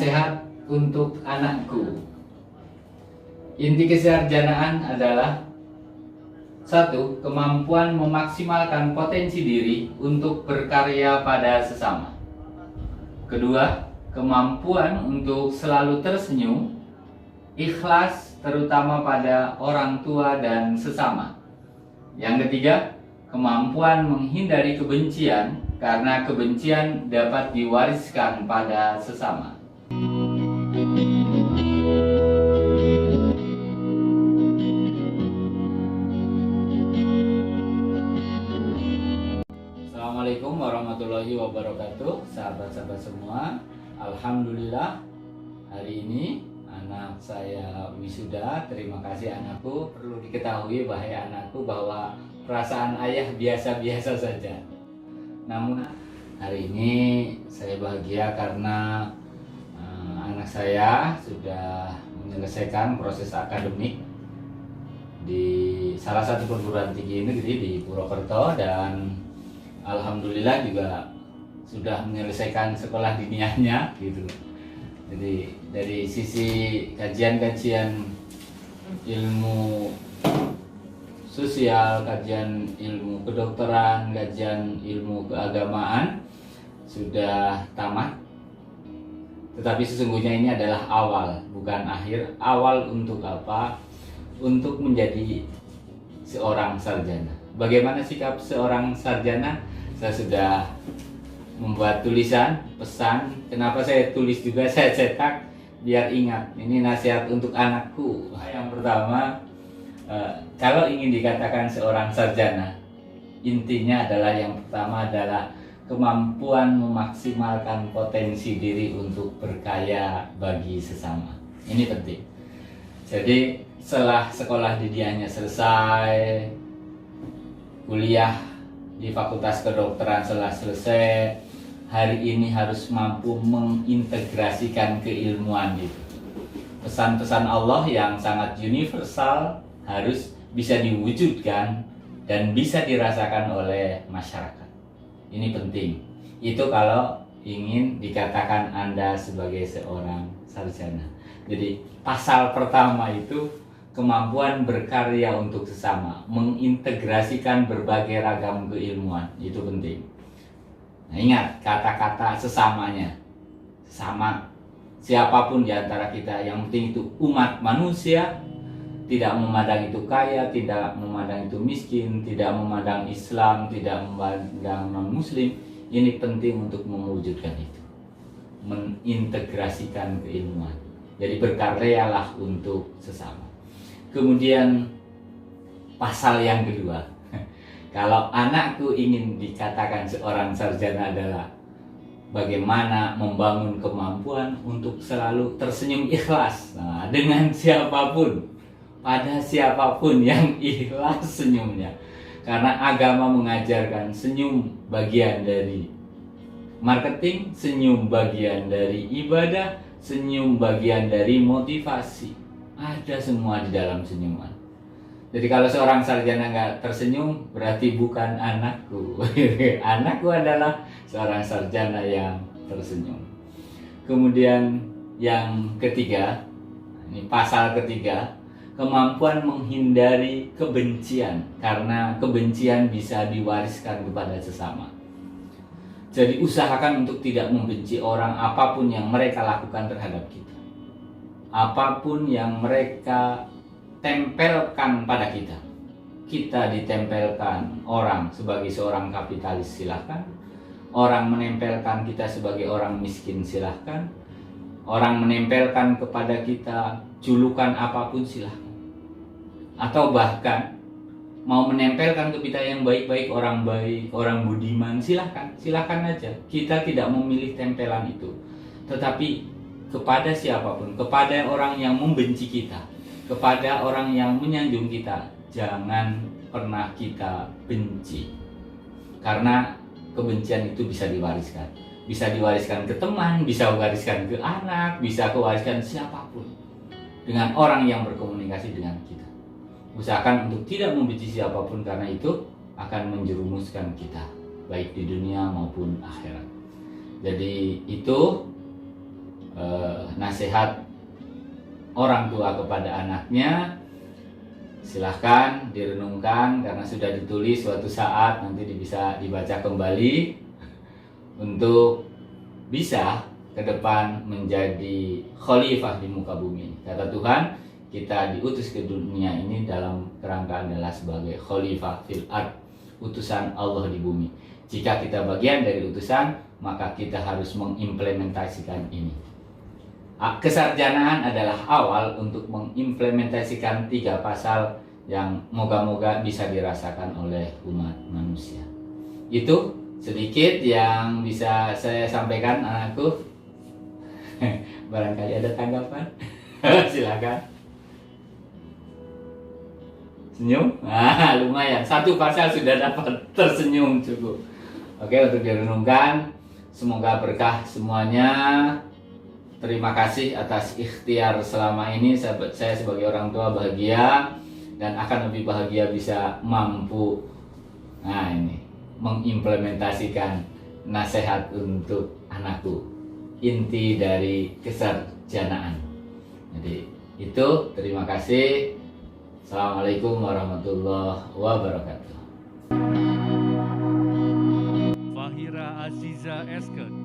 nasihat untuk anakku. Inti kesarjanaan adalah: 1. Kemampuan memaksimalkan potensi diri untuk berkarya pada sesama. 2. Kemampuan untuk selalu tersenyum, ikhlas terutama pada orang tua dan sesama. Yang ketiga, kemampuan menghindari kebencian karena kebencian dapat diwariskan pada sesama. Assalamualaikum warahmatullahi wabarakatuh, sahabat-sahabat semua. Alhamdulillah, hari ini anak saya wisuda. Terima kasih anakku. Perlu diketahui wahai anakku bahwa perasaan ayah biasa-biasa saja. Namun hari ini saya bahagia karena anak saya sudah menyelesaikan proses akademik di salah satu perguruan tinggi negeri di Purwokerto, dan alhamdulillah juga sudah menyelesaikan sekolah diniahnya gitu. Jadi dari sisi kajian-kajian ilmu sosial, kajian ilmu kedokteran, kajian ilmu keagamaan sudah tamat. Tetapi sesungguhnya ini adalah awal, bukan akhir. Awal untuk apa? Untuk menjadi seorang sarjana. Bagaimana sikap seorang sarjana? Saya sudah membuat tulisan, pesan. Kenapa saya tulis juga, saya cetak biar ingat. Ini nasihat untuk anakku. Yang pertama, kalau ingin dikatakan seorang sarjana, intinya adalah yang pertama adalah kemampuan memaksimalkan potensi diri untuk berkarya bagi sesama. Ini penting. Jadi setelah sekolah diniahnya selesai, kuliah di Fakultas Kedokteran setelah selesai, hari ini harus mampu mengintegrasikan keilmuan itu. Pesan-pesan Allah yang sangat universal harus bisa diwujudkan dan bisa dirasakan oleh masyarakat. Ini penting. Itu kalau ingin dikatakan Anda sebagai seorang sarjana. Jadi pasal pertama itu kemampuan berkarya untuk sesama, mengintegrasikan berbagai ragam keilmuan, itu penting. Nah, ingat kata-kata sesamanya, sama siapapun di antara kita, yang penting itu umat manusia. Tidak memandang itu kaya, tidak memandang itu miskin, tidak memandang Islam, tidak memandang non-Muslim. Ini penting untuk mewujudkan itu, mengintegrasikan keilmuan. Jadi berkaryalah untuk sesama. Kemudian pasal yang kedua, kalau anakku ingin dikatakan seorang sarjana adalah bagaimana membangun kemampuan untuk selalu tersenyum ikhlas. Nah, dengan siapapun. Pada siapapun yang ikhlas senyumnya, karena agama mengajarkan senyum bagian dari marketing, senyum bagian dari ibadah, senyum bagian dari motivasi. Ada semua di dalam senyuman. Jadi kalau seorang sarjana nggak tersenyum, berarti bukan anakku. Anakku adalah seorang sarjana yang tersenyum. Kemudian yang ketiga, ini pasal ketiga, kemampuan menghindari kebencian, karena kebencian bisa diwariskan kepada sesama. Jadi usahakan untuk tidak membenci orang apapun yang mereka lakukan terhadap kita, apapun yang mereka tempelkan pada kita. Kita ditempelkan orang sebagai seorang kapitalis, silahkan. Orang menempelkan kita sebagai orang miskin, silahkan. Orang menempelkan kepada kita julukan apapun, silahkan. Atau bahkan mau menempelkan ke kita yang baik-baik, orang baik, orang budiman, silahkan aja. Kita tidak memilih tempelan itu. Tetapi kepada siapapun, kepada orang yang membenci kita, kepada orang yang menyanjung kita, jangan pernah kita benci. Karena kebencian itu bisa diwariskan. Bisa diwariskan ke teman, bisa diwariskan ke anak, bisa diwariskan siapapun. Dengan orang yang berkomunikasi dengan kita. Usahakan untuk tidak membenci siapapun, karena itu akan menjerumuskan kita, baik di dunia maupun akhirat. Jadi itu nasihat orang tua kepada anaknya, silahkan direnungkan karena sudah ditulis, suatu saat nanti bisa dibaca kembali untuk bisa ke depan menjadi khalifah di muka bumi. Kata Tuhan, kita diutus ke dunia ini dalam kerangka adalah sebagai khalifah fil ard, utusan Allah di bumi. Jika kita bagian dari utusan, maka kita harus mengimplementasikan ini. Kesarjanaan adalah awal untuk mengimplementasikan 3 pasal yang moga-moga bisa dirasakan oleh umat manusia. Itu sedikit yang bisa saya sampaikan, anakku. Barangkali ada tanggapan? Silakan. Senyum? Lumayan. 1 pasal sudah dapat tersenyum, cukup. Oke, untuk direnungkan. Semoga berkah semuanya. Terima kasih atas ikhtiar selama ini. Saya sebagai orang tua bahagia dan akan lebih bahagia bisa mampu mengimplementasikan nasihat untuk anakku, inti dari kesarjanaan. Jadi itu, terima kasih. Assalamualaikum warahmatullahi wabarakatuh. Fahira Aziza Esken.